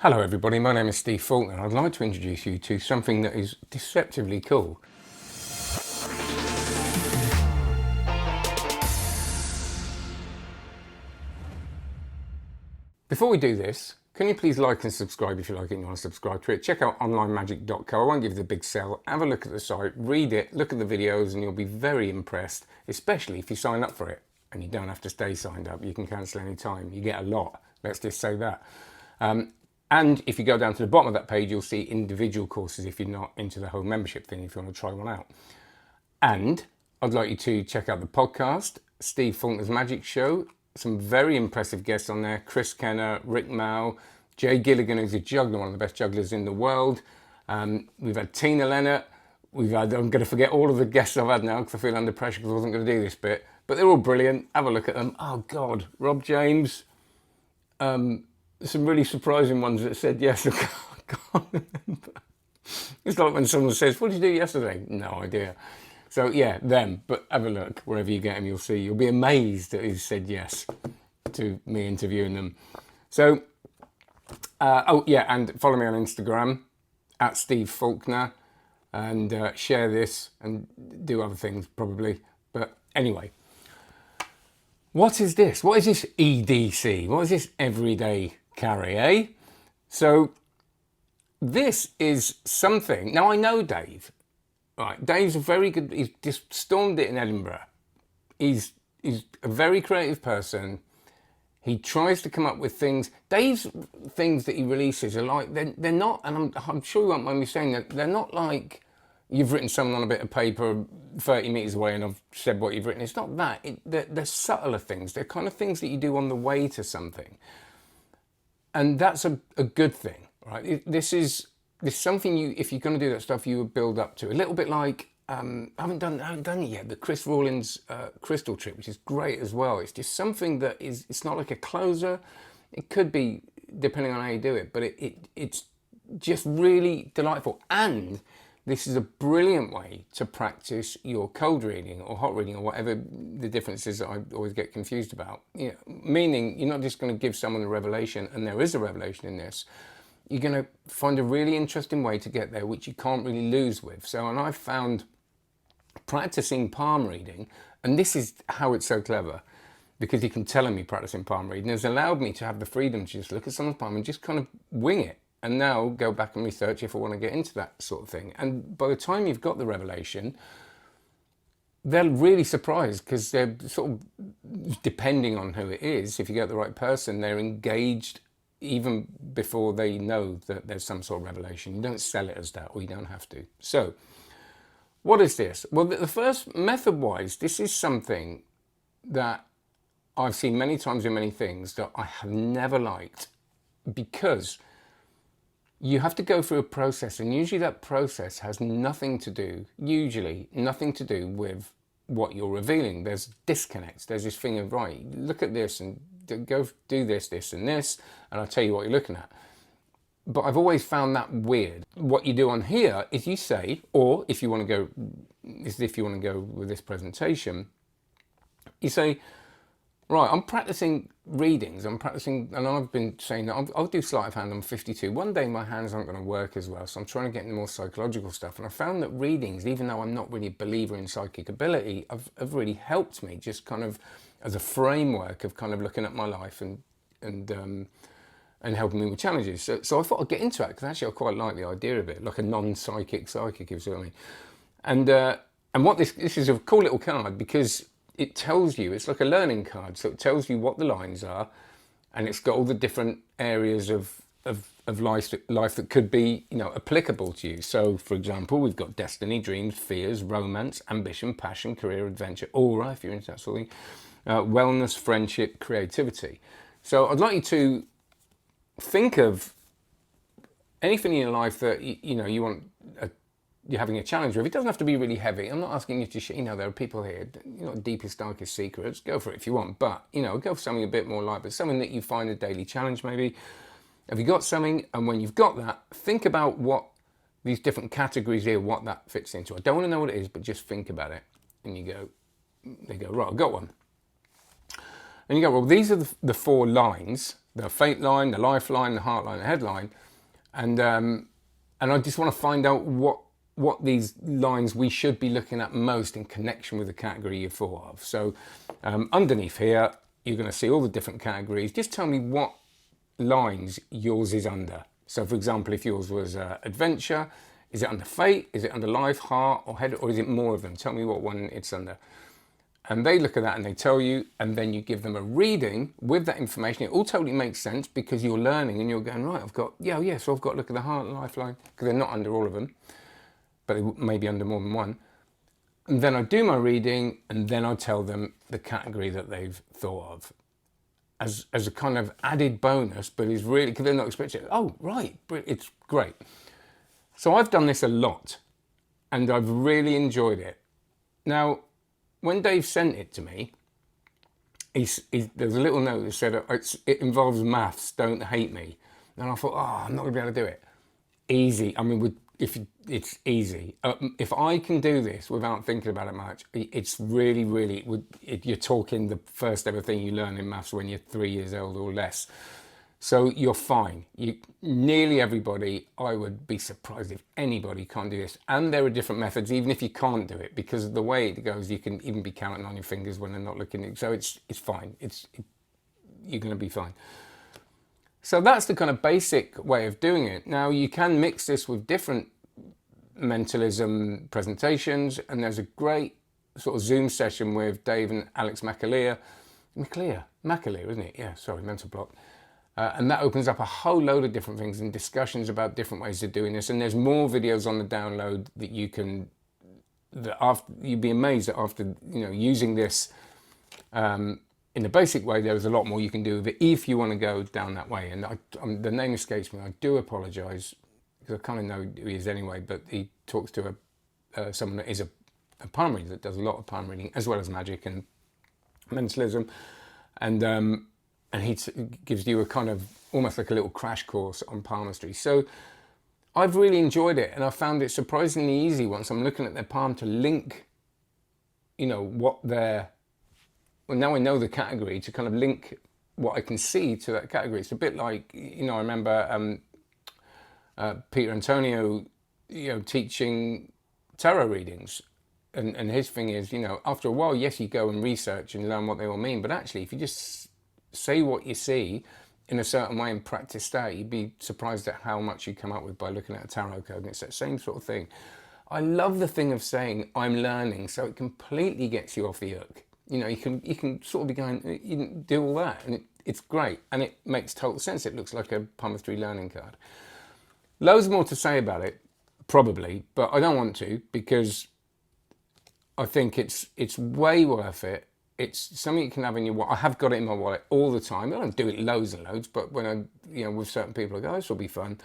Hello everybody, my name is Steve Faulkner and I'd like to introduce you to something that is deceptively cool. Before we do this, can you please like and subscribe if you like it and you want to subscribe to it. Check out onlinemagic.co. I won't give you the big sell. Have a look at the site, read it, look at the videos and you'll be very impressed, especially if you sign up for it. And you don't have to stay signed up, you can cancel any time. You get a lot, let's just say that. And if you go down to the bottom of that page, you'll see individual courses if you're not into the whole membership thing, if you want to try one out. And I'd like you to check out the podcast, Steve Faulkner's Magic Show. Some very impressive guests on there. Chris Kenner, Rick Mao, Jay Gilligan, who's a juggler, one of the best jugglers in the world. We've had Tina Leonard. I'm going to forget all of the guests I've had now because I feel under pressure because I wasn't going to do this bit. But they're all brilliant. Have a look at them. Oh, God. Rob James. Some really surprising ones that said yes. I can't remember. It's like when someone says, what did you do yesterday? No idea. So yeah, them. But have a look. Wherever you get them, you'll see. You'll be amazed that he's said yes to me interviewing them. So, oh yeah, and follow me on Instagram, at Steve Faulkner, and share this and do other things probably. But anyway, what is this? What is this EDC? What is this everyday carry, eh? So this is something. Now I know Dave. Right, Dave's a very good. He's just stormed it in Edinburgh. He's a very creative person. He tries to come up with things. Dave's things that he releases are like they're not, and I'm sure you won't mind me saying that they're not like you've written something on a bit of paper 30 metres away and I've said what you've written. It's not that. They're subtler things. They're kind of things that you do on the way to something. And that's a good thing, right? This is something if you're going to do that stuff, you would build up to. A little bit like, I haven't done it yet, but Chris Rawlins' crystal trick, which is great as well. It's just something that it's not like a closer. It could be, depending on how you do it, but it's just really delightful. And this is a brilliant way to practice your cold reading or hot reading or whatever the difference is that I always get confused about. You know, meaning you're not just going to give someone a revelation, and there is a revelation in this. You're going to find a really interesting way to get there, which you can't really lose with. So, and I've found practicing palm reading, and this is how it's so clever, because you can tell me practicing palm reading has allowed me to have the freedom to just look at someone's palm and just kind of wing it. And now go back and research if I want to get into that sort of thing. And by the time you've got the revelation, they're really surprised because they're sort of, depending on who it is, if you get the right person, they're engaged even before they know that there's some sort of revelation. You don't sell it as that, or you don't have to. So, what is this? Well, the first, method-wise, this is something that I've seen many times in many things that I have never liked, because you have to go through a process, and usually that process has nothing to do with what you're revealing. There's disconnects. There's this thing of, right, look at this and go do this, this and this, and I'll tell you what you're looking at. But I've always found that weird. What you do on here is you say, or if you want to go with this presentation, you say, right, I'm practicing readings, and I've been saying that I'll do sleight of hand, I'm 52. One day my hands aren't going to work as well, so I'm trying to get into more psychological stuff. And I found that readings, even though I'm not really a believer in psychic ability, have really helped me just kind of as a framework of kind of looking at my life and helping me with challenges. So I thought I'd get into it, because actually I quite like the idea of it, like a non-psychic psychic, if you see what I mean. And what this is a cool little card, because it tells you, it's like a learning card, so it tells you what the lines are, and it's got all the different areas of life that could be, applicable to you. So, for example, we've got destiny, dreams, fears, romance, ambition, passion, career, adventure, aura, if you're into that sort of thing, wellness, friendship, creativity. So I'd like you to think of anything in your life that, you want you're having a challenge with. It doesn't have to be really heavy. I'm not asking you to, there are people here, deepest, darkest secrets. Go for it if you want. But, go for something a bit more light, but something that you find a daily challenge maybe. Have you got something? And when you've got that, think about what these different categories here, what that fits into. I don't want to know what it is, but just think about it. And they go, right, I've got one. And you go, well, these are the 4 lines: the fate line, the lifeline, the heart line, the headline. And I just want to find out what these lines we should be looking at most in connection with the category you're thought of. So underneath here, you're going to see all the different categories. Just tell me what lines yours is under. So for example, if yours was adventure, is it under fate? Is it under life, heart, or head? Or is it more of them? Tell me what one it's under. And they look at that and they tell you, and then you give them a reading with that information. It all totally makes sense because you're learning and you're going, right, I've got, so I've got to look at the heart and lifeline, because they're not under all of them, but they may be under more than one. And then I do my reading, and then I tell them the category that they've thought of as a kind of added bonus, but is really, because they're not expecting it. Oh, right, it's great. So I've done this a lot, and I've really enjoyed it. Now, when Dave sent it to me, there's a little note that said, it involves maths, don't hate me. And I thought, I'm not going to be able to do it. Easy. I mean, it's easy. If I can do this without thinking about it much, it's really, really, you're talking the first ever thing you learn in maths when you're 3 years old or less. So you're fine. Nearly everybody, I would be surprised if anybody can't do this. And there are different methods, even if you can't do it, because of the way it goes, you can even be counting on your fingers when they're not looking. So it's fine. You're going to be fine. So that's the kind of basic way of doing it. Now you can mix this with different mentalism presentations, and there's a great sort of Zoom session with Dave and Alex McAleer, isn't it? Yeah, sorry, mental block. And that opens up a whole load of different things and discussions about different ways of doing this. And there's more videos on the download that you can, you'd be amazed that after using this in a basic way, there's a lot more you can do with it if you want to go down that way. And the name escapes me. I do apologise because I kind of know who he is anyway. But he talks to someone that is a palm reader that does a lot of palm reading as well as magic and mentalism, and he gives you a kind of almost like a little crash course on palmistry. So I've really enjoyed it, and I found it surprisingly easy once I'm looking at their palm to link, what they're, well, now I know the category, to kind of link what I can see to that category. It's a bit like, I remember Peter Antonio, teaching tarot readings. And his thing is, after a while, yes, you go and research and learn what they all mean. But actually, if you just say what you see in a certain way and practice that, you'd be surprised at how much you come up with by looking at a tarot code. And it's that same sort of thing. I love the thing of saying, I'm learning, so it completely gets you off the hook. You can sort of be going, you do all that, and it's great. And it makes total sense. It looks like a palmistry learning card. Loads more to say about it, probably, but I don't want to, because I think it's way worth it. It's something you can have in your wallet. I have got it in my wallet all the time. I don't do it loads and loads, but when I, with certain people, I go, this will be fun.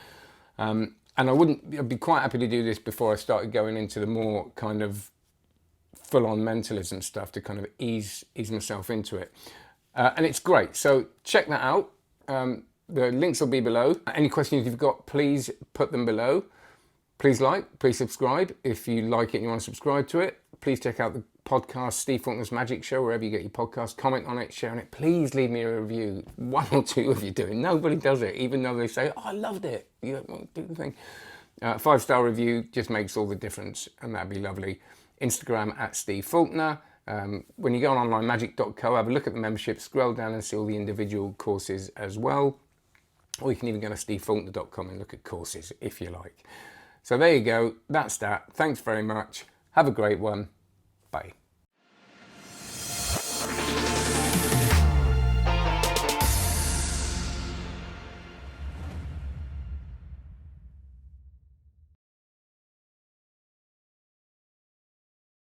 And I'd be quite happy to do this before I started going into the more kind of full-on mentalism stuff to kind of ease myself into it. And it's great. So check that out. The links will be below. Any questions you've got, please put them below. Please like, please subscribe. If you like it and you want to subscribe to it, please check out the podcast, Steve Faulkner's Magic Show, wherever you get your podcast. Comment on it, share on it. Please leave me a review. 1 or 2 of you do it. Nobody does it, even though they say, I loved it. You do the thing. 5-star review just makes all the difference, and that'd be lovely. Instagram at Steve Faulkner. When you go on onlinemagic.co, have a look at the membership, scroll down and see all the individual courses as well. Or you can even go to stevefaulkner.com and look at courses if you like. So there you go. That's that. Thanks very much. Have a great one. Bye.